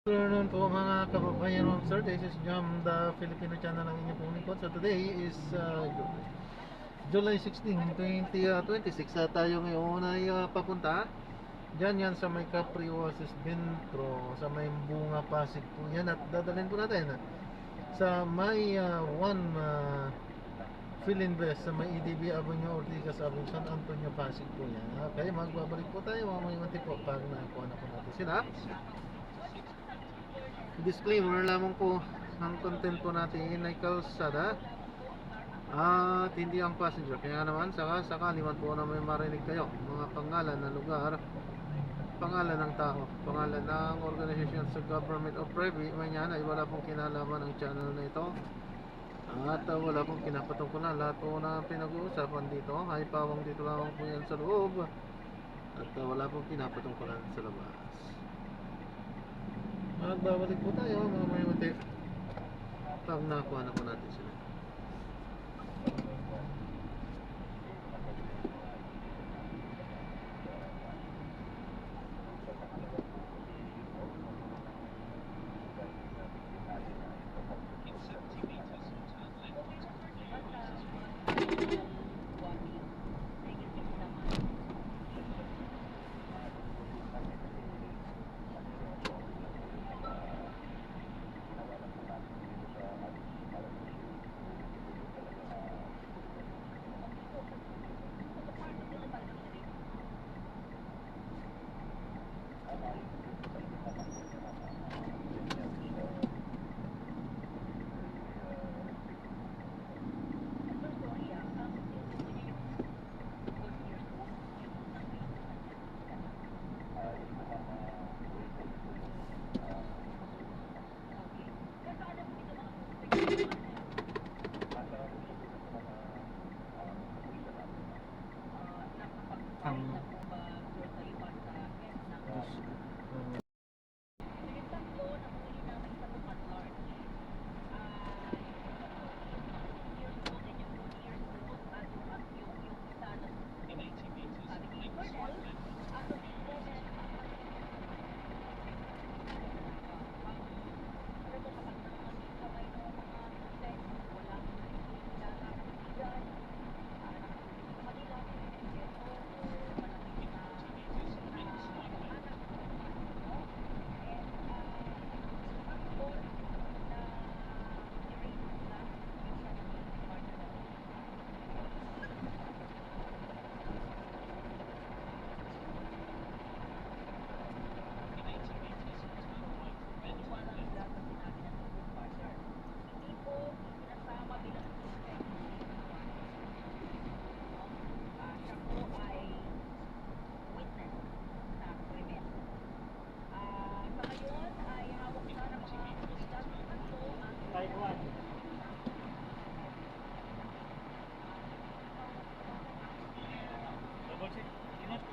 Good afternoon po mga kababayan. Sir, this is Jam, the Filipino channel ng inyong pong lingkod. So today is July 16, 2026. Tayo ngayon ay papunta dyan yan sa may Capri Oasis Bentro, sa may Bunga Pasig po yan. At dadalhin po natin sa may Philinvest, sa may EDB Avenue, Ortigas Avenue, San Antonio, Pasig po yan. Okay, magbabalik po tayo mamaya po pag nakuha na po natin sila. Disclaimer lamang po, ang content po natin ay kalsada at hindi ang passenger. Kaya naman sakali man po na may marinig kayo mga pangalan ng lugar, pangalan ng tao, pangalan ng organisasyon sa government o private, may yan ay wala pong kinalaman ang channel na ito at wala pong pinapatungkulan. Lahat po na pinag-uusapan dito ay pawang dito lamang po yan sa loob at wala pong pinapatungkulan sa labas. Magbabalik po tayo mga mayuti pag nakuha na po natin sila.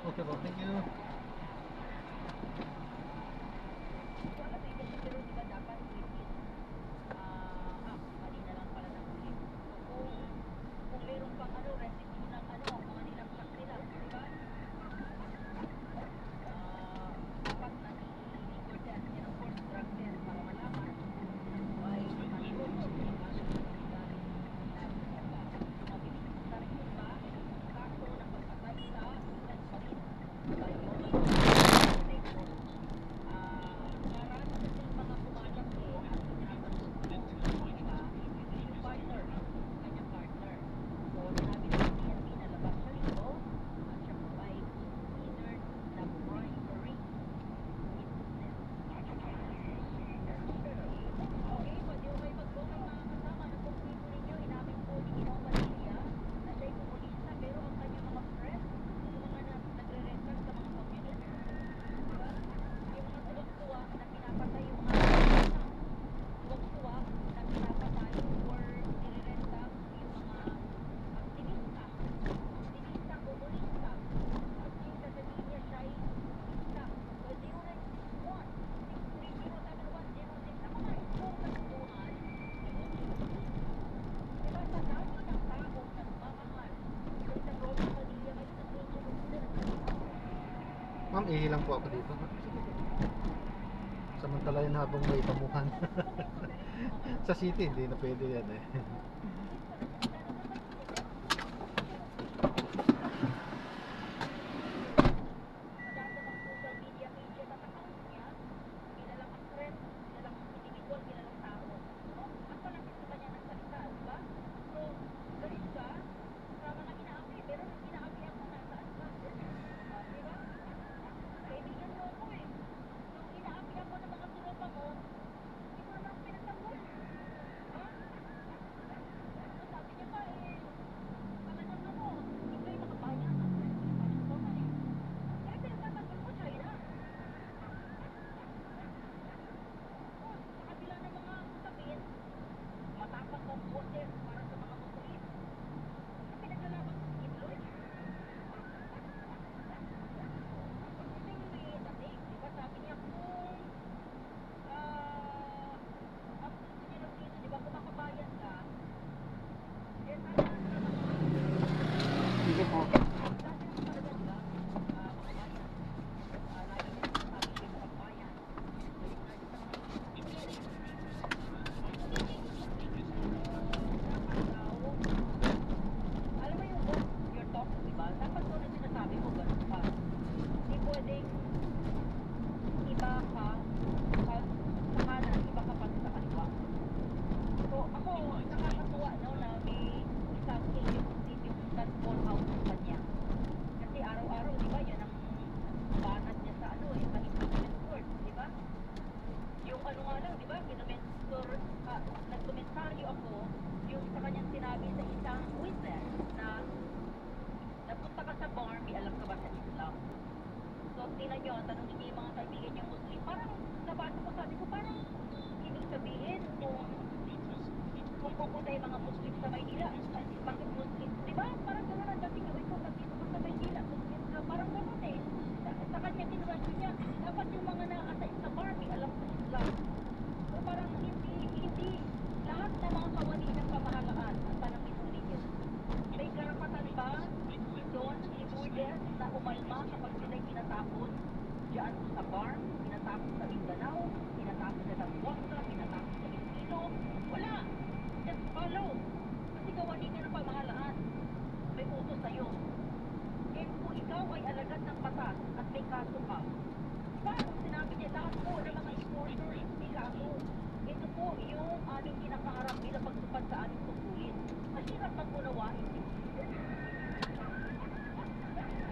Okay po, thank you. Ma'am, ihilang po ako dito. Sa Samantalahin habang may pamukan. Sa city, hindi na pwede yan eh. Sige po. Nagkomentaryo ako yung sa kanyang sinabi sa isang witness na napunta ka sa bar, may alam ka ba sa Islam? So, tingnan nyo, tanongin niyo yung mga kaibigan niyong Muslim. Parang, nabasa ko, sabi ko, parang ibig sabihin kung pupunta yung mga Muslim sa Maynila, bakit Muslim? Diba? Parang gano'n ang dating gawin ko, pag dito ka sa Maynila, Muslim ka, parang gano'n eh. Sa kanya, tinurasyon niya, dapat yung mga nakasait sa bar, may alam sa Islam. So, parang hindi lahat ng mga kawani ng pamahalaan ang panamit ninyo. May karapatan ba doon si Lourdes na umalma kapag sila'y pinatapon diyan sa bar, pinatapon sa Mindanao, pinatapon sa Zamboanga, pinatapon sa Iloilo? Wala! Just follow! Kasi kawani ka ng pamahalaan. May utos sa'yo. And kung ikaw ay alagad ng batas at may kaso ka, paano sinabi niya lahat po ng mga supporters may kaso? Ito po yung aming kinakaharap bilang pagtupad sa aming tungkulin. Mahirap pag-unawain.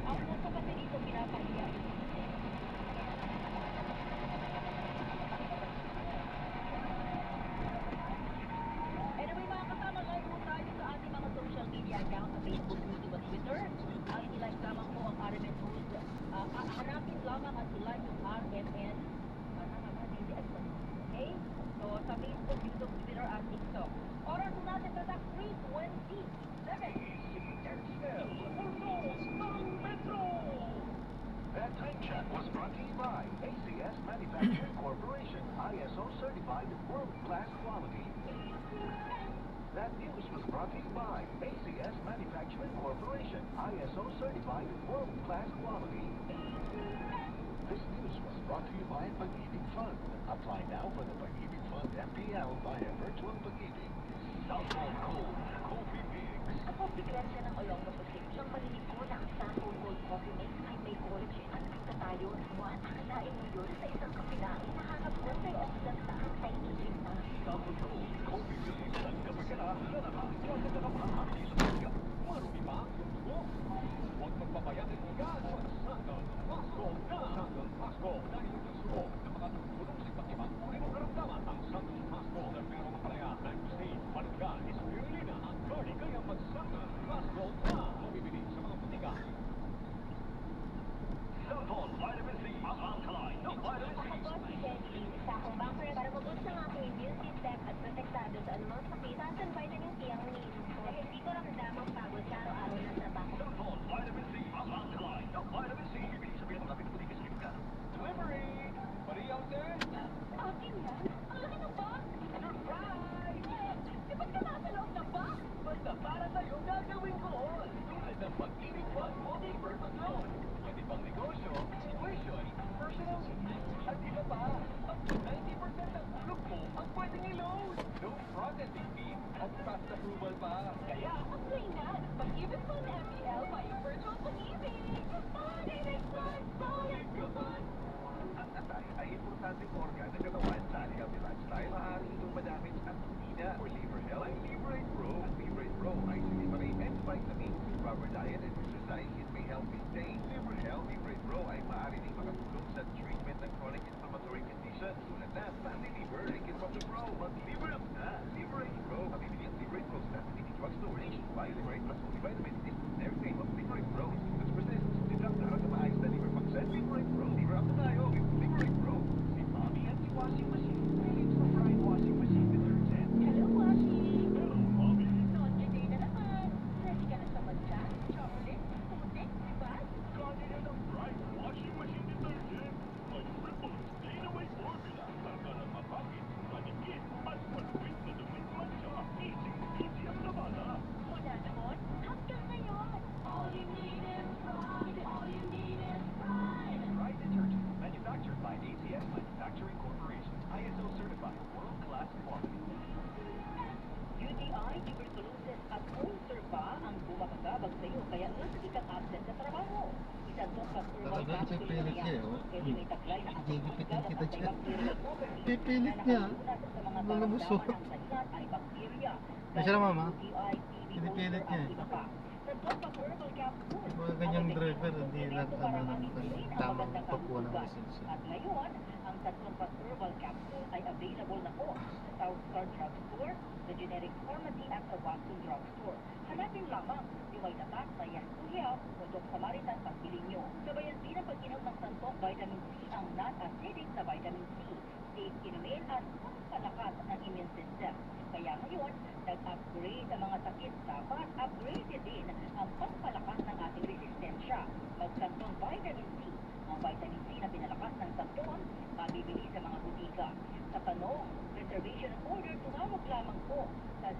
Ang puso kasi dito pinapahiya. Anyway mga kasama, live po tayo sa ating mga social media account sa Facebook, YouTube at Twitter. I-like lamang po ang RMN News. Hanapin lamang at i-like yung RMN. Okay? So sa Facebook, YouTube, Twitter at TikTok. Oras po natin sa 3:27. That time check was brought to you by ACS Manufacturing Corporation, ISO certified world-class quality. That news was brought to you by ACS Manufacturing Corporation, ISO certified world-class quality. This news was brought to you by Pag-ibig Fund. Apply now for the Pag-ibig Fund MPL via virtual Pag-ibig. Southall Cold Coffee Mix. Kapag bigyan siya ng Olonga prescription, marinig ko na ang Southall Cold Coffee Mix ay may collagen at glutathione at buwan. Akalain mo yun sa isang kape lang ay nakakabot sa oxidant na anti-aging na. Southall Cold Coffee Mix. Ang kapagkala na nakakasya sa nakapahati sa pagka. Marumi pa ang gusto. Huwag magpapayatin mo yan. Sandal Pasco na. Sandal Pasco. Dahil yung gusto na makatulong sa iba't ibang uri ng karamdaman. Ang Sandal Pasco na pero mapalaya. Lime-stain, panuga, spirulina at garlic. Kaya mag-Sandal Pasco na. Mabibili sa mga butika. Sandal Vitamin C. Ang alkaline ng Vitamin C. Ako po si Jenny, isa akong banker para mabot ng aking immune system at protektado sa anumang sakit. Saan vitamin C ang nilinis ko? Dahil hindi ko ramdamang pagod sa araw-araw ng trabaho. Sandal Vitamin C. Ang alkaline ng Vitamin C. Ibig sabihin ng lapit butika sa Delivery! importanteng organ ng katawan sa unhealthy lifestyle, maaaring itong madamit at hindi na. For liver health, ang Liverate Pro. Ang Liverate Pro ay sinimari and vitamins. Proper diet and exercise, it may help maintain liver health. Liverate Pro ay maaari ding makatulong sa treatment ng chronic inflammatory condition tulad na fatty liver. Take it from the pro. Mag-liver up na. Liverate Pro. Mabibili ang Liverate Pro sa City Drugstore. Nationwide, Liverate Plus multivitamins is their name of Liverate Pro. This percent deduct para sa maayos na liver function. Liverate Pro. Liver up na tayo with Liverate Pro. Si Mommy at si Washing Machine. Feelings sa Pride Washing Machine Detergent. Hello, Washi! Hello, Mommy. Laundry day na naman. Ready ka na sa matcha, chocolate, putik, diba? Kanya ng Pride Washing Machine Detergent. May triple stain away formula. Saka ng mapakit, manikit, at maluwit na dumit matcha. Easy ang labada. Mula noon, hanggang ngayon. All you need is pride. All you need is pride. Pride Detergent, manufactured by ACS Manufacturing Corporation. ISO certified, world-class quality. UTI, tuberculosis at ulcer pa ang bumakagabag sa iyo kaya nasagi kang absent sa trabaho. Isang tongkat herbal Talaga, capsule pipilit na niya, yan. oh. Pwede may taglay na Gigipitin kita dyan. antibacterial properties Pipilit na niya. nakasulat sa mga Lulubos, oh. karamdaman ng sahingat ay bakterya. Ay, siya na, mama. UTI, TB, Pinipilit ulcer niya, at eh. iba pa. Sa tongkat herbal capsule, Mga ganyang ang driver, epektibo hindi ng nag, para ano, ma-maintain ang tamang magandang pagkuha ng kalusugan. lisensya. At ngayon, ang Tagtongkat Herbal Capsule ay available na po sa South Star Drugstore, the generic pharmacy at sa Watson Drugstore. Hanapin lamang si May Tatak na Yes to Help o Doc Samaritan pagbili nyo. Gabayan din ang pag-inom ng santong vitamin C ang non-acidic na vitamin C. Safe inumin at pampalakas ng immune system. Kaya ngayon, nag-upgrade ang mga sakit. Dapat upgrade din ang pampalakas ng ating resistensya. Magsantong vitamin C. Ang vitamin C na pinalakas ng santong, mabibili sa mga butika. Sa tanong, reservation and order, tumawag lamang po sa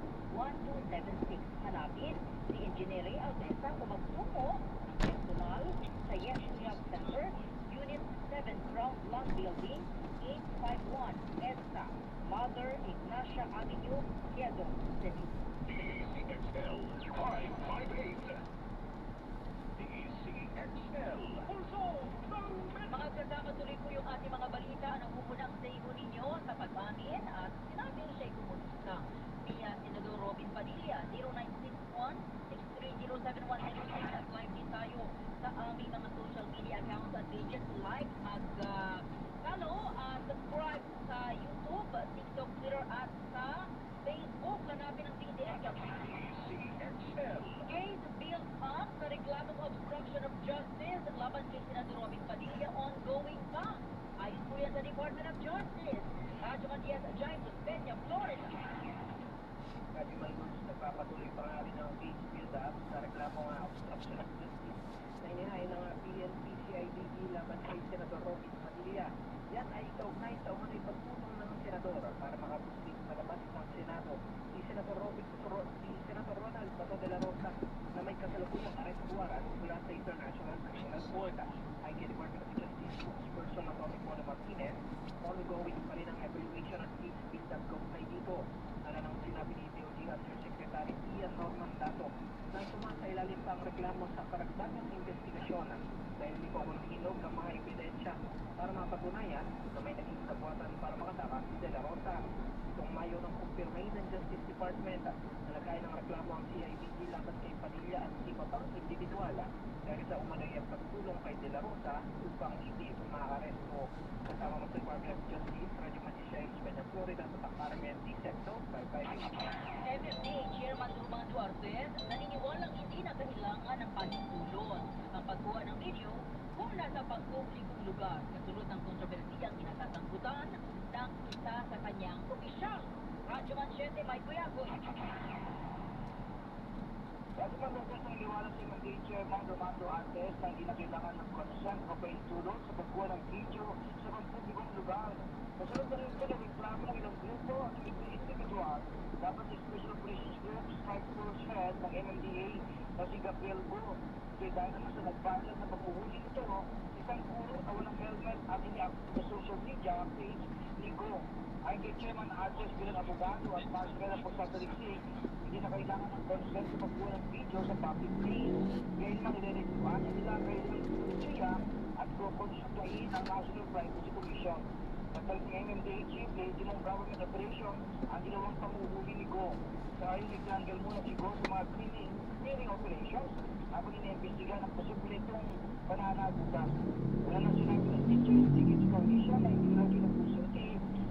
0927-499-1276. Hanapin si Engineer Aldesa o magtungo ng personal sa Yes Health Center, Unit 7, Ground Land Building, 851 EDSA, Mother Ignacia Avenue, Quezon City. DCXL 558. DCXL. Also, Mga kasama, tuloy po yung ating mga balita. Nangungunang sa iyo ninyo sa pag-amin at sinabing siya'y kumusta. Via Senador Robin Padilla, 0961-630-7106 at live din tayo sa aming mga social media accounts at pages. Like, mag-follow, subscribe sa YouTube, TikTok, Twitter at sa Facebook. Hanapin ang DCXL. DCXL. Case built up sa reklamong obstruction of justice laban kay Senador Robin Padilla ongoing pa. Ayon po yan sa Department of Justice. Radyo Matias, Jaime Peña, Florida. Radyo News, nagpapatuloy pa nga rin ang case build-up sa reklamo ng obstruction of justice na inihain ng PNP-CIDG laban kay Senador Robin Padilla. Yan ay kaugnay sa umano'y pagtulong ng senador para makapuslit malabas ng Senado. Si Senador Ronald Bato de la Rosa na may kasalukuyang arrest warrant mula sa International Criminal Court. Ay kay Department of Justice spokesperson na Tommy Polo Martinez, ongoing pa rin ang evaluation at case build-up kaugnay dito. Nang sinabi ni DOJ Undersecretary Ian Norman Dato na sumasailalim pa ang reklamo sa karagdagang investigasyon dahil hindi pa hinog ang mga ebidensya para mapatunayan na may naging kabuatan para makatakas si De La Rosa. Itong Mayo ng kumpirmay ng Justice Department na nagkain ng reklamo ang CIDG laban kay Padilla at iba pang individual dahil sa umano'y ang pagtulong kay De La Rosa upang hindi umaaresto. Kasama ng Department of Justice, Radyo Matisya, Espanya, Florida, sa Takaramen, Secto, 558. FFA Chairman Roman Duarte naniniwalang hindi na kailangan ng panitulon ang pagkuha ng video kung nasa pagpublikong lugar kasunod ng kontrobersiyang kinasasangkutan ng isa sa kanyang opisyal. Radyo Mansyete, May Kuyagoy. Radyo Mansyete, naniniwala si Manday Chairman Roman Duarte na hindi na kailangan ng consent o paintulong sa pagkuha ng video sa pagpublikong lugar. Kasunod na rin ito ng reklamo ng ilang grupo at individual dapat sa Special Operations Group Strike Force Head ng MMDA na si Gabriel Go. Kaya dahil naman sa nag-viral na paghuhuli ito, isang puro na walang helmet at iniakit sa social media page ni Go. Ayon kay Chairman Arches bilang abogado at Marcela po sa Talixig, hindi na kailangan ng consent sa pagkuha ng video sa public place. Ngayon man nililikuan nila ang kailang polisiya konsultahin ang National Privacy Commission. Dahil ng MMDA Chief, Regional Government Operations, ang ginawang panguhuli ni Go. Dahil nagtanggal muna si Go sa mga clearing operations habang iniimbestigahan ang posible itong pananagutan. Wala nang sinabi ng Teachers Dignity Commission na hindi lang kinabusulti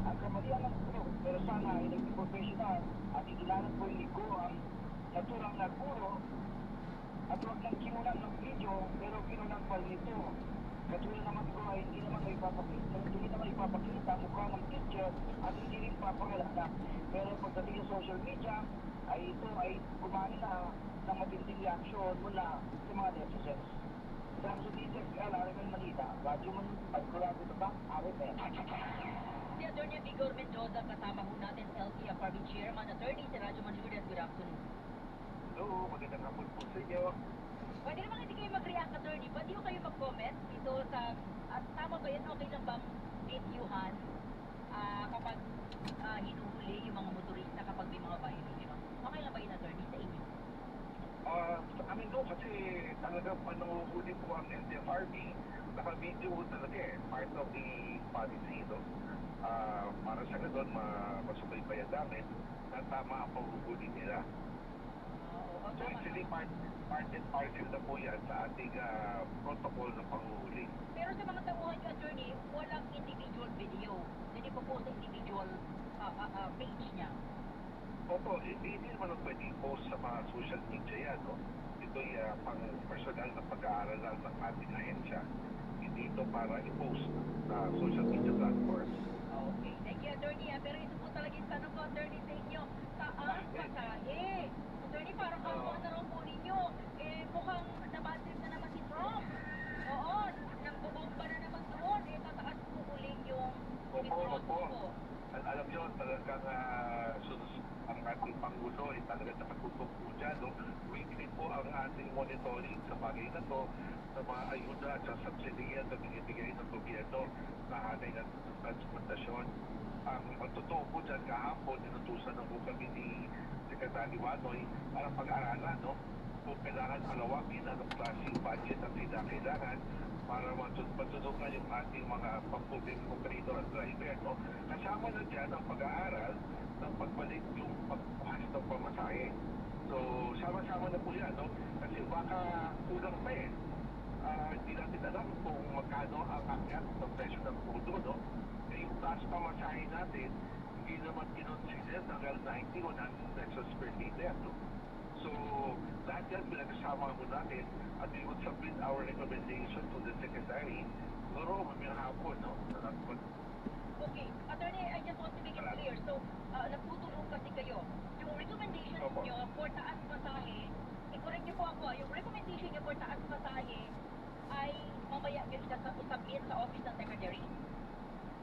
ang kamalian ng guro. Pero sana ay naging professional at idinalat po ni Go ang naturang naguro at huwag nang kinunan ng video pero kinunan pa nito. Katulad naman ko ay hindi naman ipapakita mukha ng teacher at hindi rin papangalala. Pero pagdating sa social media ay ito ay kumani na ng matinding reaksyon mula sa mga netizens. Dahil sa DZL, RMN Manila, Radyo Man, Pagkulado Tabak, RMN. Si Atty. Vigor Mendoza, kasama ho natin LTFRB Chairman, Attorney si Radyo Manlourdes. Good afternoon. Hello, magandang hapon po sa inyo. Pwede naman hindi kayo mag-react, Attorney. Pwede ho kayo mag-comment dito sa... At tama ba yan? Okay lang bang videohan kapag hinuhuli yung mga motorista kapag may mga violation? Okay lang ba yun, Attorney, sa inyo? Sa amin doon kasi talagang panuhuli po ang NTFRB. Naka-video talaga part of the policy, no? Para sa ganun, masubaybayan namin na tama ang paghuhuli nila. Oo, So actually, part and parcel na po yan sa ating protocol ng panghuhuli. Pero sa mga tauhan nyo, Attorney, walang individual video. Hindi po po sa individual page niya. Opo, hindi naman pwede i-post sa mga social media yan, no? Ito'y pang personal na pag-aaral lang ng ating ahensya. Hindi ito para i-post sa social media platforms. Okay. Thank you, Attorney. Pero ito po talaga yung tanong ko, Attorney, sa inyo. Taas pasahe. Attorney, parang kamuha na raw po ninyo. Mukhang nabatrip na naman si Trump. Oo, nang bumomba na naman doon. Tataas po uling yung Opo. po. Alam nyo, talagang ang ating Pangulo ay talagang nakatutok po dyan, no? Weekly po ang ating monitoring sa bagay na to, sa mga ayuda at sa subsidiyan na binibigay ng gobyerno sa ating transportasyon. Ang totoo po dyan kahapon, inutusan na po kami ni Secretary Wanoy para pag-aralan, no? Kung kailangan palawakin anong klaseng budget ang kailangan para matutulungan yung ating mga pag-public operator at driver, no? Kasama na dyan ang pag-aaral ng pagbalik yung pagbukas ng pamasahe. So, sama-sama na po yan, no? Kasi baka kulang pa hindi natin alam kung magkano ang akyat ng presyo ng crudo, no? Yung taas pamasahe natin, hindi naman kinonsider ng L90 o 100 pesos per liter, no? So, lahat yan pinagkasama mo natin at we would submit our recommendation to the Secretary. Siguro, mamayang hapon, no? Okay. Attorney, I just want to make it clear. So, nagtutulong kasi kayo. Yung recommendation Opo. niyo for taas pasahe, i-correct niyo po ako, yung recommendation niyo for taas pasahe ay mamaya niyo isabit sa office ng Secretary.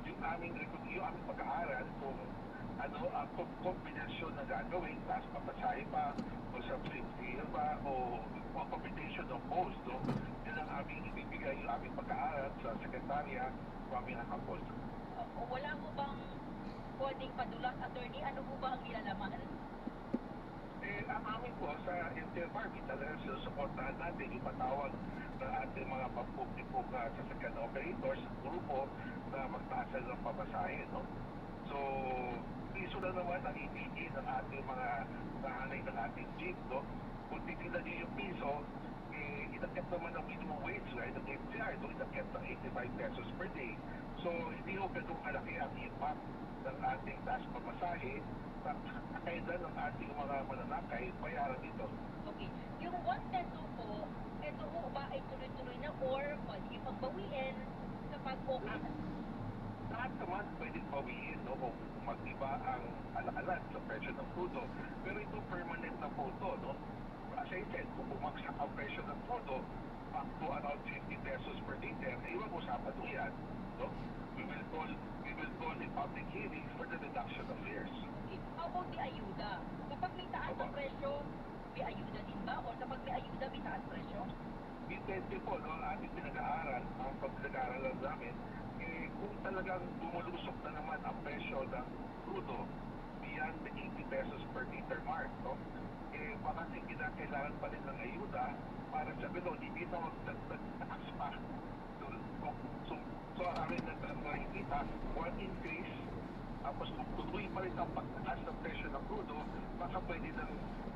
Yung aming pag-aaral kung ano ang kombinasyon na gagawin, taas papasahe pa, o subsidy pa, o combination of both, no? Yan ang aming ibibigay, yung aming pag-aaral sa sekretarya, o aming nakapos. Wala mo bang pwedeng padulas, Attorney? Ano po ba ang nilalaman? Ang amin po sa NTFRB, talagang sinusuportahan natin yung patawag ng ating mga pampublikong sasakyan operators, grupo, na magtaasal ng pamasahe, no? So, piso na naman ang ibigay ng ating mga nahanay ng ating jeep, no? Kung titignan niyo yung piso, inakit naman ang minimum wage, right? Ang MTR, ito inakit ng 85 pesos per day. So, hindi ko ganun kalaki ang impact ng ating taas pamasahe na kailan ng ating mga mananakay bayaran dito. Okay. Yung 1 peso po, ito po ba ay tuloy-tuloy na or pwede yung pagbawiin kapag okay na? Lahat naman pwedeng bawiin, no? Kung mag-iba ang alaala sa presyo ng crudo. Pero ito permanent na po ito, no? As I said, kung bumagsak ang presyo ng crudo, back to around 50 pesos per liter, iwan usapan mo yan, no? We will call a public hearing for the reduction of fares. Okay. How about the ayuda? Kapag may taas ang presyo, may ayuda din ba? O kapag may ayuda, may taas presyo? Depende po, no? Ang ating pinag-aaral, ang pag-aaral namin, kung talagang bumulusok na naman ang presyo ng crudo beyond the 80 pesos per liter mark, no? Baka kailangan pa rin ng ayuda para sa ganun, hindi na magdagdag tax pa one increase, tapos kung tuloy pa rin ang pagtaas ng presyo ng crudo, baka pwede nang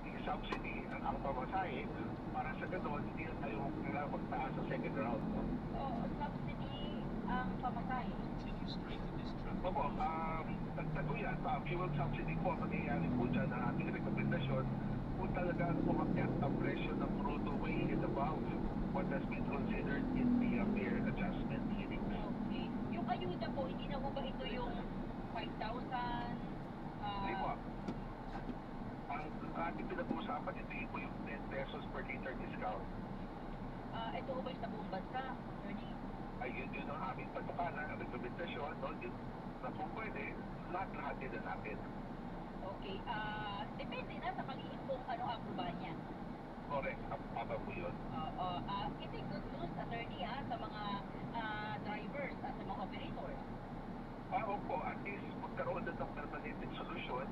i-subsidy ang pamasahe para sa gano'n, hindi na tayo kailangan magtaas sa second round. No? O subsidy ang pamasahe. Opo, dagdag ko yan. Fuel subsidy po, mangyayari po dyan ang ating rekomendasyon kung talagang umakyat ang presyo ng crudo way and above what has been considered in the fare adjustment hearings. Okay. Yung ayuda po, hindi na po ba ito yung 5,000? Hindi po. Ang ating pinag-uusapan, ito po yung 10 pesos per liter discount. Ito po ba sa buong bansa, attorney? Ayun yun ang aming pagkakanan, ang rekomendasyon, no? Yun, na kung pwede, lahat din na natin. Okay. Depende na sa kaliit kung ano ang aprobahan niya. Correct, apa po yun. Ito yung good news, attorney, sa mga drivers at sa mga operators. Opo, at least magkaroon na ng permanent solution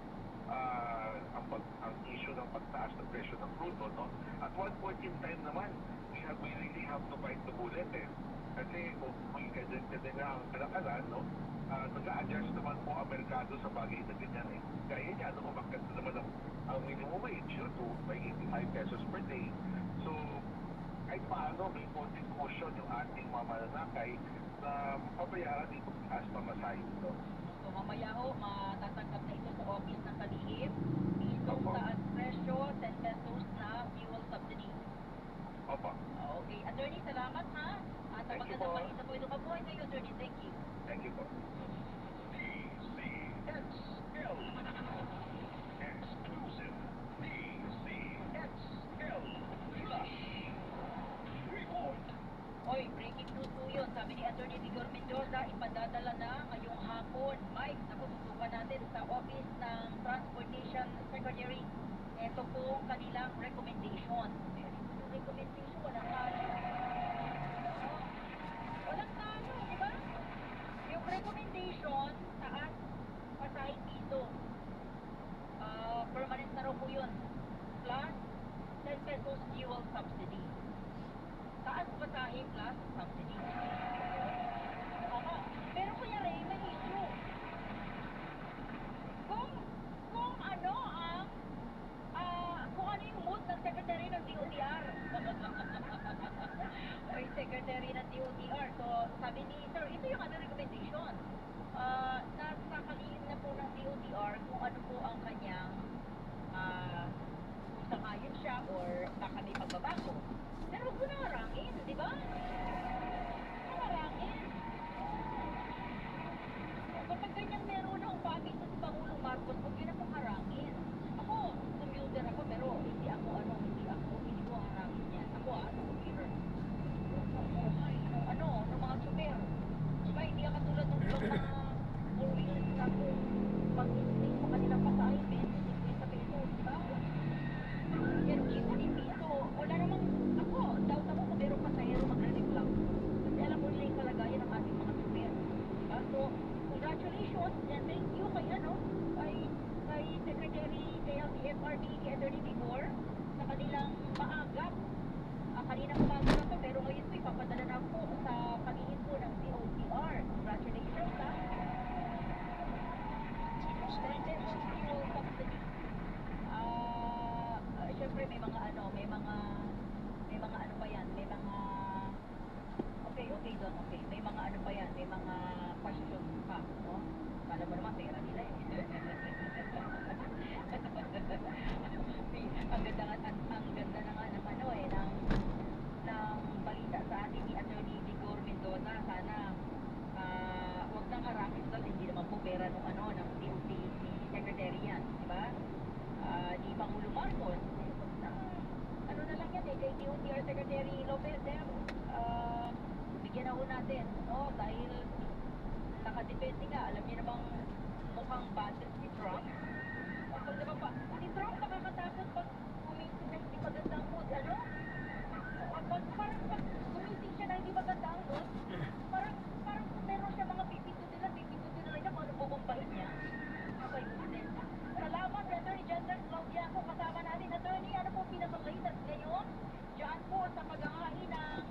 ang issue ng pagtaas ng presyo ng crudo, no? At one point in time naman, we really have to bite the bullet, eh. Kasi kung may ganyan nga ang kalakalan, no? Nag-a-adjust naman po ang merkado sa bagay na ganyan, eh. Kaya niya, umakyat na naman ang minimum wage, to by 85 pesos per day. So, kahit paano, may konting caution yung ating mga mananakay na pabayaran dito as pamasahe ito. So mamaya ho, matatanggap na ito sa office ng kalihim. Pisong taas presyo, 10 pesos na fuel subsidy. Opo. Okay. Attorney, salamat ha. At Thank you magandang po. balita po ito kabuhay kayo, attorney. Thank you. Thank you po. DCXL. Exclusive. DCXL Flash Report. Oy, breaking news po yun. Sabi ni Attorney Vigor Mendoza, ipadadala na ngayong hapon. Mike, nakututukan natin sa office ng Transportation Secretary. Ito po kanilang recommendation. Yung recommendation, walang talo. Walang talo, di ba? Yung recommendation, taas, pasahe piso. Permanent na raw po yun. Plus, 10 pesos fuel subsidy. Taas pasahe plus subsidy. Pero Kuya Ray, may issue. Kung ano yung mood ng secretary ng DOTR. May secretary ng DOTR. So, sabi ni Sir, ito yung aming recommendation. Nasa kaliin na po ng DOTR kung ano po ang kanyang kung sangayon siya or baka may pagbabago. Pero huwag mo na harangin, di ba? Huwag mo harangin. Kapag ganyang meron ng bagay sa si Pangulong Marcos, huwag yun na pong harangin. Ako, commuter ako, pero hindi ko harangin yan. Ako, commuter. Ng mga super. Diba, hindi ka katulad ng mga 4 wheels na kung pag-increase mo kanilang pasahe, 20 pesos, diba? Pero isa ni piso, wala namang ako, doubt ako kung meron pasahero magre-reclam. Kasi alam mo nila yung kalagayan ng ating mga super. Diba? So, congratulations and thank you kay Secretary, kay LTFRB, kay Attorney Vigor sa kanilang maagap. Kanina umaga na to, pero ngayon po ipapadala na po sa pagiging po ng DOTR. Congratulations ha! President of Fuel Subsidy. Siyempre may mga ano pa yan, may mga okay doon, okay. May mga ano pa yan, may mga questions pa, no? Kala mo naman, pera nila eh. Ang ganda na nga ng ano eh, ng balita sa atin ni Attorney Vigor Mendoza. Sana huwag nang harangin doon, hindi naman po pera ng DOT Secretary yan, di ba? Ni Pangulo Marcos. Ano na lang yan eh, kay DOTR Secretary Lopez bigyan na ho natin, no? Dahil nakadepende nga, alam niyo namang mukhang budget si Trump. Pag diba pa, si Trump nakakatakot pag gumising na hindi magandang mood, ano? Parang pag gumising siya na hindi magandang mood, parang meron siya mga pipindutin na lang kung ano bubumbahin niya. Okay, goodness. Salamat, Attorney General Claudia. Ako kasama natin, Attorney, ano po pinaka-latest ngayon? Diyan po sa paghahain ng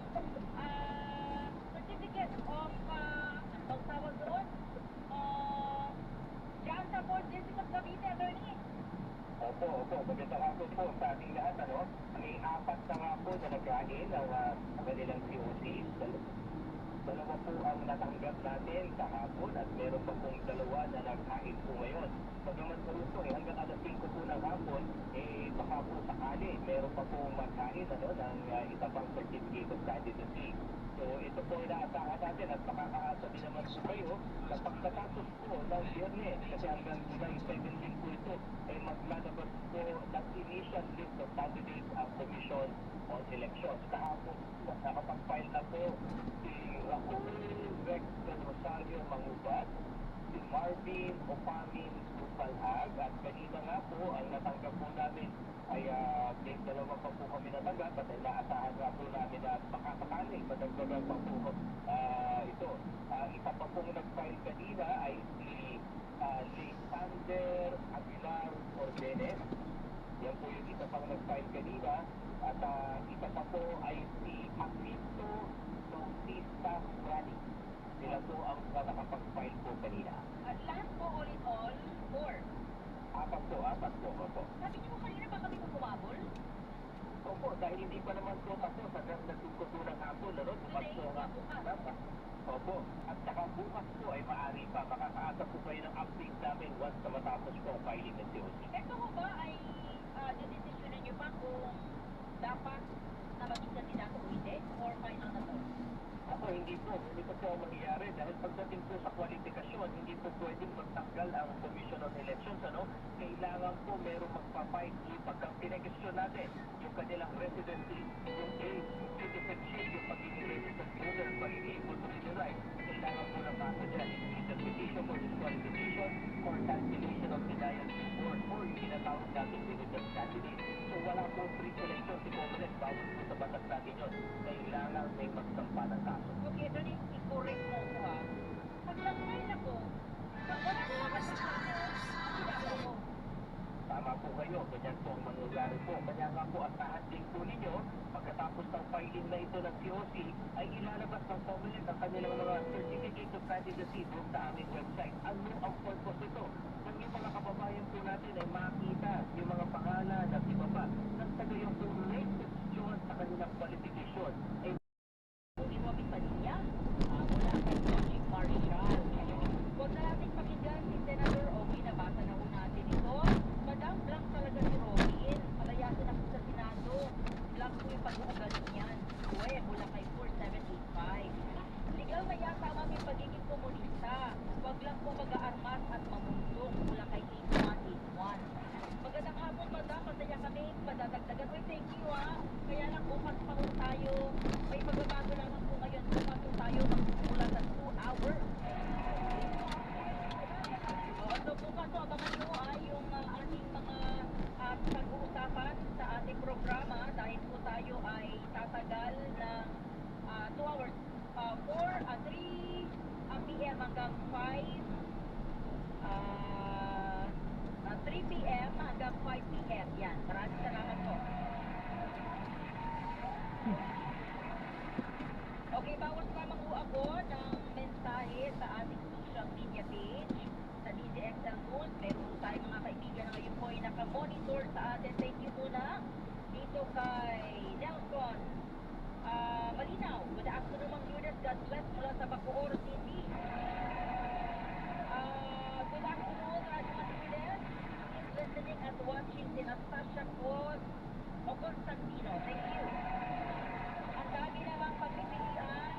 certificate of, ang tawag doon, po, magandang hapon po sa ating lahat, ano? May apat na nga po na nagkain ng kanilang COC. Dalawa po ang natanggap natin kahapon at meron pa pong dalawa na nagkain po ngayon. Pagkaman po ito, hanggang alas 5 po ng hapon, baka po sakali, meron pa pong magkain, ano, ng isa pang certificate of candidacy. So, ito po inaasahan natin at makakaasa din naman po kayo na pagkatapos po ng Biyernes, kasi hanggang July 17 po ito, maglalabas po ng initial list of candidates ang Commission on Elections. Kahapon, nakapag-file na po si Raul Rex del Rosario Mangubat, si Marvin Opamin Supalag, at kanina nga po ang natanggap po namin ay may dalawa pa po kami natanggap at inaasahan nga po namin na makakasali madagdagan pa po ito. Isa pa pong nag-file kanina ay si Lysander Aguilar Ordenes. Yan po yung isa pang nag-file kanina. At isa pa po ay si Aquito Bautista Rani. Sila po ang nakapag-file po kanina. At lahat po, all in all, 4. Apat po. Opo. Sabi niyo po kanina ba kami kumabol? Opo, dahil hindi pa naman po tapos hanggang nagtugko po ng hapon, ano? Bukas po nga. Opo. At saka bukas po ay maaari pa. Makakaasa po kayo ng update namin once na matapos po ang filing ng COC. Ito ko ba ay decisionan niyo pa kung dapat na maging kandidato o hindi? Or final na to? Ako, hindi po ang mangyayari dahil pagdating po sa kwalifikasyon, hindi po pwedeng magtanggal ang Commission on Elections, ano? Kailangan po merong magpapight pagka pinag-question natin yung kanilang residency, yung age, citizenship, yung pagiging registered voter, pagiging voting right. Kailangan po ng kaso dyan, either petition for disqualification or cancellation of denial of support or yung tinatawag natin dividend candidate. So wala po pre-selection si Congress bawat po sa batas natin yun. Kailangan may magsampa ng kaso. Okay, ito din i-correct mo ko ha. Pag nag-file ako, wala naman kandidato mo. Tama po kayo, ganyan po ang mangyayari po. Kaya nga po, asahan din po ninyo, pagkatapos ng filing na ito ng COC, ay ilalabas ng Comelec ang kanilang mga certificate of candidacy doon sa aming website. Ano ang purpose ito? Kung yung mga kababayan po natin ay makita yung mga pangalan at iba pa, nang tagayong po restriction sa kanilang qualification, ay Hindi mo kami paniya. Mula kay Logic Marshall. Huwag na natin pakinggan si Senator Ogie. Nabasa na po natin ito. Madam, blank talaga si Robin. Palayasin ako sa Senado. Blank po yung pag-uugali niyan. Uwe, mula kay 4785. Legal na yata mami pagiging komunista. Huwag lang po mag-aarmas at mamundong. Mula kay 8181. Magandang hapon, madam. Masaya kami. Padadagdagan. Uy, thank you ha. Kaya lang bukas pa po tayo. May pagbabago lamang po ngayon. Bukas po tayo magsimula sa 2 hours. So bukas po, abangan nyo yung ating mga pag-uusapan sa ating programa dahil po tayo ay tatagal ng 2 hours. 3 p.m. hanggang 3 p.m. hanggang 5 p.m. Yan. Maraming salamat po. Okay, bawas lamang po ako ng mensahe sa ating social media page sa DZXL News. Meron po tayong mga kaibigan na ngayon po ay nakamonitor sa atin. Thank you muna dito kay Nelson Malinaw. Good afternoon, Mang Lourdes. God bless mula sa Bacoor City. Good afternoon, Radio Lourdes. Is listening and watching si Natasha o Constantino. Thank you. Ang dami namang pagpipilian.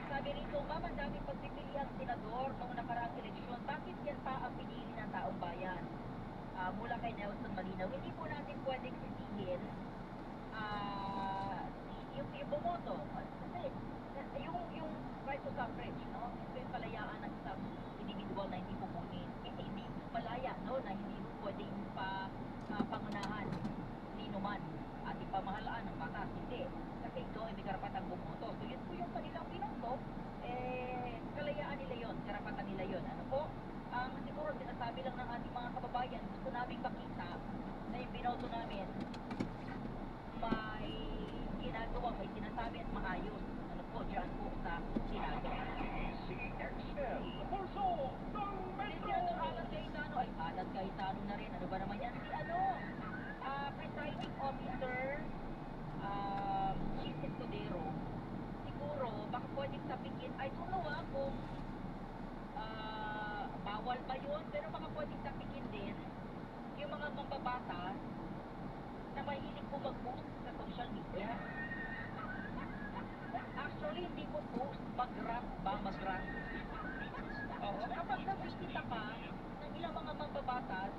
Sabi rito, ma'am, ang daming pagpipilian senador noong nakaraang eleksyon. Bakit yan pa ang pinili ng taong bayan? Mula kay Nelson Malinaw, hindi po natin pwedeng sisihin yung bumoto. Kasi yung right to suffrage, no? Ito yung kalayaan ng isang individual na hindi pupunin. Hindi malaya, no? Na hindi pwedeng pangunahan sino man at ipamahalaan ng batas. Hindi. Kasi ito ay may karapatang bumoto. So yun po yung kanilang binoto. Kalayaan nila yun. Karapatan nila yun. Ano po? Siguro sinasabi lang ng ating mga kababayan, gusto naming makita na yung binoto namin may ginagawa, may sinasabi at maayos. Ano po, dyan po sa Senado. CXL, Pulso ng Metro! Si Alan Cayetano, ay Alan Cayetano na rin. Ano ba naman yan? Si ano? yun, pero baka pwedeng tapikin din yung mga mambabatas na mahilig po mag-post sa social media. Actually, hindi ko post, mag-rant ba, mag-rant. Oo, kapag nabisita ka ng ilang mga mambabatas,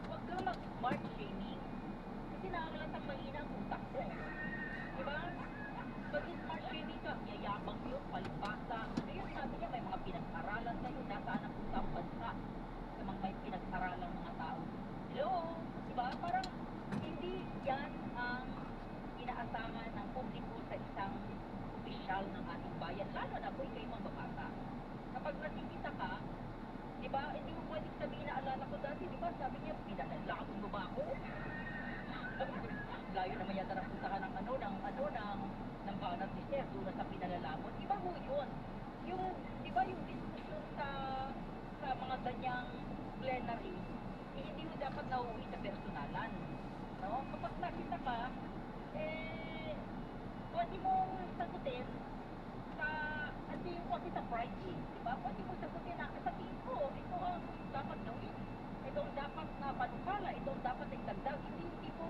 huwag kang mag-smart shaming. Kasi nakakalatang mahina ang utak ko. Diba? Mag-smart shaming ka, yayabang yun, palibasa. Ano yun, sabi niya, may mga pinag-aralan kayo, nasaan ang utang bansa sa mga may pinag-aralan mga tao. Hello? Diba? Parang hindi yan ang inaasahan ng publiko sa isang opisyal ng ating bayan, lalo na kung ikaw'y mambabata. Kapag nakikita ka, di ba, hindi mo pwedeng sabihin na alala ko dati, di ba, sabi niya, pinalalaman mo ba ako? Layo naman yata ng puntahan ng banat ni Sir, doon na sa pinalalamon. Iba ho yun. Yung, di ba, yung diskusyon sa mga ganyang plenary, hindi mo dapat nauwi sa personalan. No? Kapag nakita ka, pwede mong sagutin sa, kasi yung kasi sa Friday, di ba? Pwede mong sagutin na, sa tingin ko, ito ang dapat gawin. Ito ang dapat na panukala, ito ang dapat na itagdag. Hindi ko,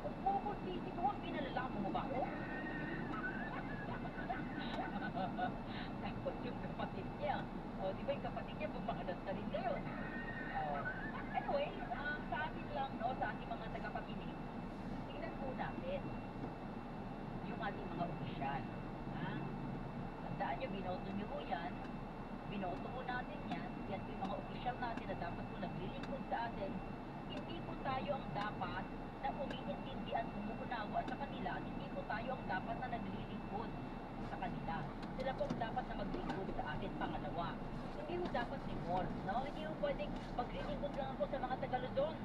kung pumusisi ko, pinalalaman mo ba ako? Tapos yung kapatid niya, di ba yung kapatid niya, bumahalas na rin ngayon. Anyway, sa atin lang, no, sa ating mga tagapakinig, tingnan po natin yung ating mga opisyal. Tandaan nyo, binoto nyo po yan, binoto po natin yan po yung mga opisyal natin na dapat po naglilingkod sa atin. Hindi po tayo ang dapat na umiintindi at umuunawa sa kanila at hindi po tayo ang dapat na naglilingkod sa kanila. Sila po ang dapat na maglingkod sa atin. Pangalawa, hindi po dapat remote, no? Hindi po pwedeng maglilingkod lang ako sa mga taga-Luzon.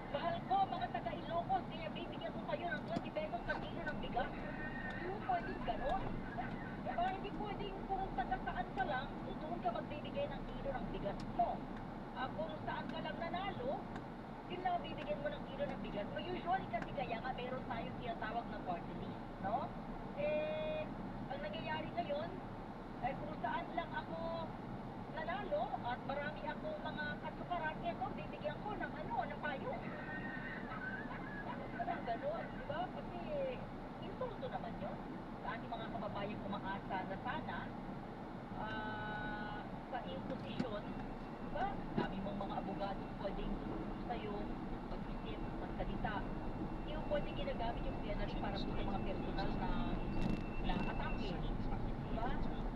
Mahal ko, mga taga-Ilocos, kaya bibigyan ko kayo ng 20 pesos sa kilo ng bigas. Hindi mo pwedeng gano'n. Diba, hindi pwedeng kung taga-saan ka lang, doon ka magbibigay ng kilo ng bigas mo. Kung saan ka lang nanalo, yun lang bibigyan mo ng kilo ng bigas mo. Usually kasi kaya nga meron tayong tinatawag na party list, no? Ang nangyayari ngayon, ay kung saan lang ako nanalo at marami akong mga kasukaran, ito, bibigyan ko ng ng payo. Parang gano'n, di ba? Kasi insulto naman yun sa ating mga kababayang umaasa na sana sa iyong posisyon, di ba? Sabi mong mga abogado pwedeng tutulong sa'yo, mag-isip, magsalita. Hindi mo pwedeng ginagamit yung plenary para po sa mga personal na atake. Di ba?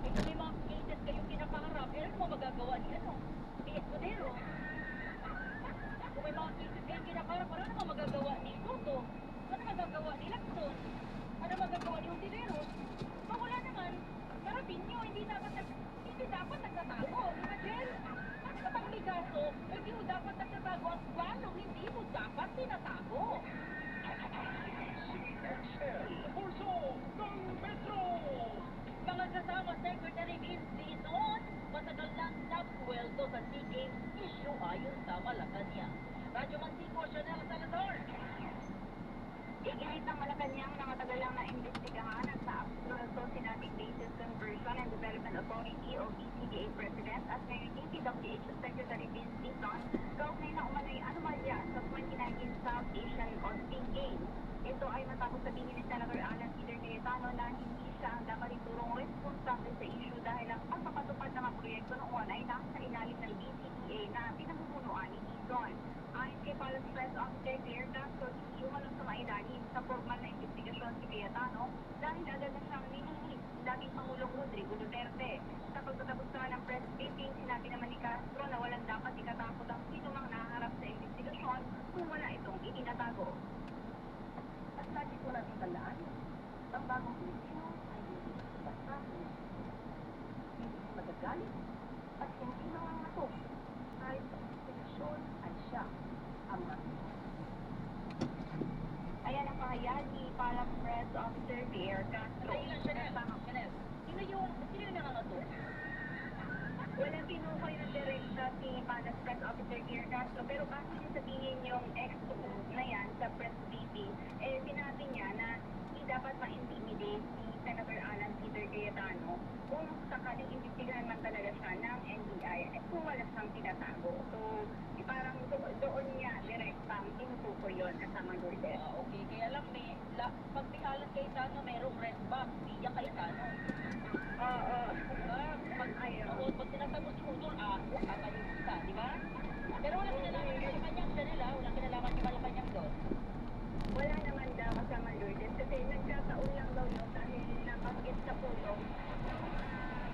Kung may mga cases kayong pinapangarap, ano mo magagawa ni ni Escudero? Kung may mga cases kayong pinapangarap, ano naman magagawa ni Soto? Ano magagawa ni Lacson? Ano magagawa ni Ontiveros? Wala naman. Karapin nyo, hindi dapat nagtatago. Imagine, kapag may kaso, hindi mo dapat nagtatago at balong hindi mo dapat tinatago. CXL Pulso ng Metro! Mga kasama Secretary Vince Dizon, matagal nang nabwelto sa SEA Games issue ayon sa Malacanang. Radyo Mantico, Chanel Salazar. Iginit ng Malacanang na matagal lang na imbestigahan at naabsuelto si dating Basis Conversion and Development Authority o BCDA President at ngayon DPWH Secretary Vince Dizon kaugnay na umano'y anomalya sa 2019 South Asian Osting Games. Ito ay matapos sabihin ni Senator Alan Peter Cayetano na hindi siya ang dapat iturong responsable sa issue dahil ang pagpapatupad ng mga proyekto noon ay nasa ilalim ng BCDA na pinamumunuan ni Dizon. Ayon kay Palace Press Officer Claire Castro, hindi umanong sumailalim sa formal na investigasyon si Cayetano dahil agad na siyang nilihis dating Pangulong Rodrigo Duterte. Sa pagtatapos naman ng press briefing, sinabi naman ni Castro na walang dapat ikatakot ang sino mang naharap sa investigasyon kung wala itong itinatago. At lagi ko natin tandaan, ang bagong Pilipino ay hindi basta hindi magagalit at hindi mangangato. Kahit sa investigasyon ay siya ang nangyayon. Ayan ang pahayag ni Palace Press Officer Claire Castro. Chanel. Sino yung nangangato? Walang tinukoy ng direkta si Palace Press Officer Claire Castro pero kasi sabihin yung ex-post na yan sa press briefing, sinabi niya na hindi dapat ma-intimidate si Senator Alan Peter Cayetano kung sakaling imbestigahan man talaga siya ng NBI, kung wala siyang tinatago. So, parang doon niya direktang tinutukoy yun kasama Lourdes. Okay, kaya lang pag pihalan kay Tano, merong red box, di yan kay Tano. Oo. Pag tinatago si Udol, kakayo kita, di ba? Pero wala kinalaman yung Malacanang sa nila, wala kinalaman yung Malacanang doon. Wala naman daw kasama Lourdes kasi nagkataon lang daw yun dahil nabanggit sa pulong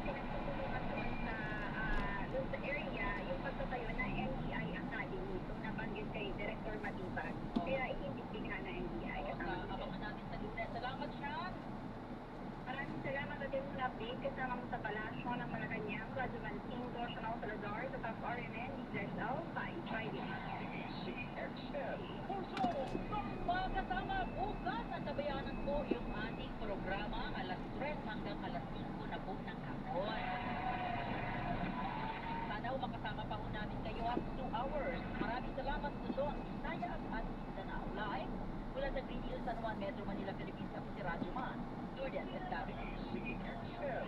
pinagtutulungan doon sa area yung pagtatayo ng NBI Academy. So nabanggit kay Director Matibag. Kaya iimbestigahan ng NBI kasama Lourdes. Abangan natin sa Lunes. Salamat, Sean! Maraming salamat at yung update kasama mo sa Palasyo ng Malacanang, Radyo Mansing, Torsional Salazar, sa Top RMN, DSL, 5 Friday. CXL. Mga kasama, bukas at sabayanan po yung ating programa alas 3 hanggang alas 5 na po ng hapon. Sana makasama pa po namin kayo at 2 hours. Maraming salamat Luzon, Visayas at Mindanao Live. Mula sa Green Hills, San Juan, Metro Manila, Philippines, ako si Radyo Man. Lourdes Estado. CXL.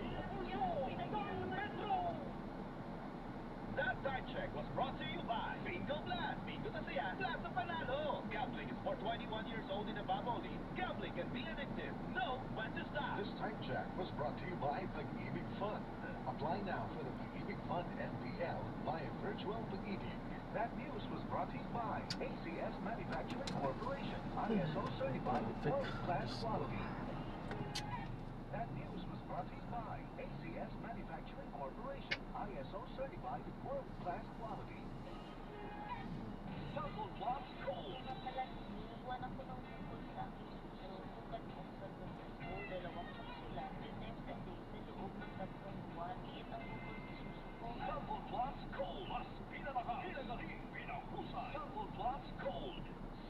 That time check was brought to you by Bingo Blast. Bingo na siya, Blast ang panalo. Gambling is for 21 years old and above only. Gambling can be addictive. Know when to stop. This time check was brought to you by Pag-ibig Fund. Apply now for the Pag-ibig Fund NPL via Virtual Pag-ibig. That news was brought to you by ACS Manufacturing Corporation. ISO certified with world-class quality. That news was brought to you by ACS Manufacturing Corporation. ISO certified with world-class quality. Double Plus Gold. Iwan ako ng bukol sa aking susukat mo sa gusto. Dalawang kapsulan. Reserve sa day sa loob ng 3 buwan. Iit ang bukol sa susuko. Double Plus Gold. Mas pinalakas. Pinagaling. Pinahusay. Double Plus Gold.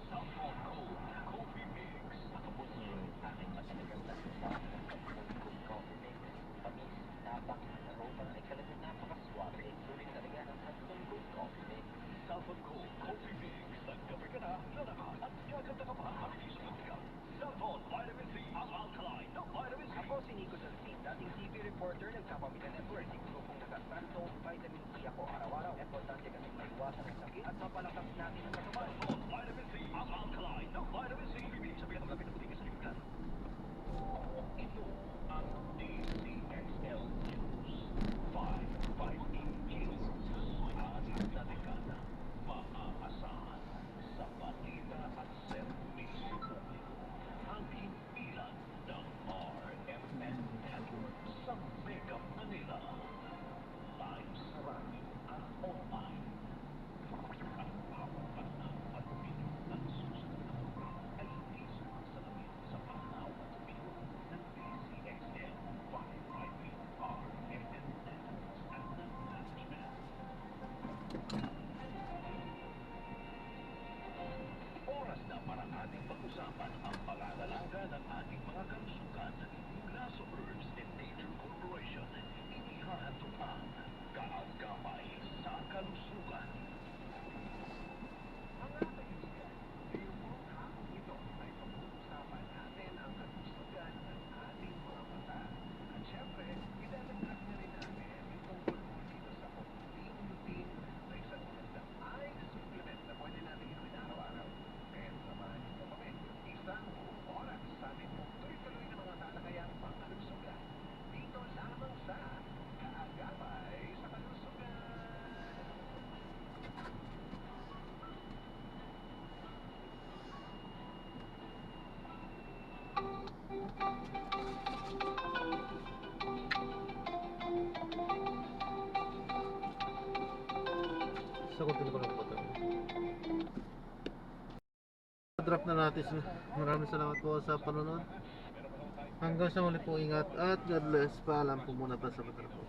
Sample Gold. Coffee Mix. Nakapos niyo yung aking matalagang lasasa ng Cold Coffee Mix. Tamis, tapak, aroma ay talagang napakaswabe. Sulit talaga ng Cold Coffee Mix. Sample Gold. Coffee Mix. Nagkape ka na, lalakas, at gaganda ka pa. Mabilis ang tigang. Sample Vitamin C. Ang alkaline ng Vitamin C. Ako si Nico Salcin, dating TV reporter ng Kapamilya Network. Siguro kung nagkastantong vitamin C ako araw-araw, importante kasi maiwasan ang sakit at mapalakas natin ang katawan. Sample Vitamin C. Ang alkaline ng Vitamin C. Bibili sa pinakamalapit na butika sa lipunan. Ito ang DCXL News. 558 kilos. Anim na dekada. Maaasahan sa Manila at Servicio Publico. Ang himpilan ng RMN Network sa Mega Manila. Live sa radyo at online. Ang bawat panahon at minuto ng susunod na program ay hindi sumasalamin sa panahon at minuto ng DCXL 558 RMN Networks at ng management. Oras na para ating pag-usapan ang pag-aalaga ng ating mga kalusugan mula sa Herbs and Nature Corporation. Inihahandog ang kaagapay sa kalusugan. Mga kaibigan, ngayong hapon ito ay pag-uusapan natin ang kalusugan ng ating mga mata. At syempre, idadagdag na rin natin itong tungkol dito sa Ocutin na isang magandang eye supplement na pwede natin inumin araw-araw. Kaya samahan niyo po kami isang buong oras sa ating pong tuloy-tuloy na mga talakayang pangkalusugan. Dito lamang sa Kaagapay sa Kalusugan. Sagutin ko lang po ito. Drop na natin. Maraming salamat po sa panonood. Hanggang sa muli po, ingat at God bless. Paalam po muna pa sa patrapos.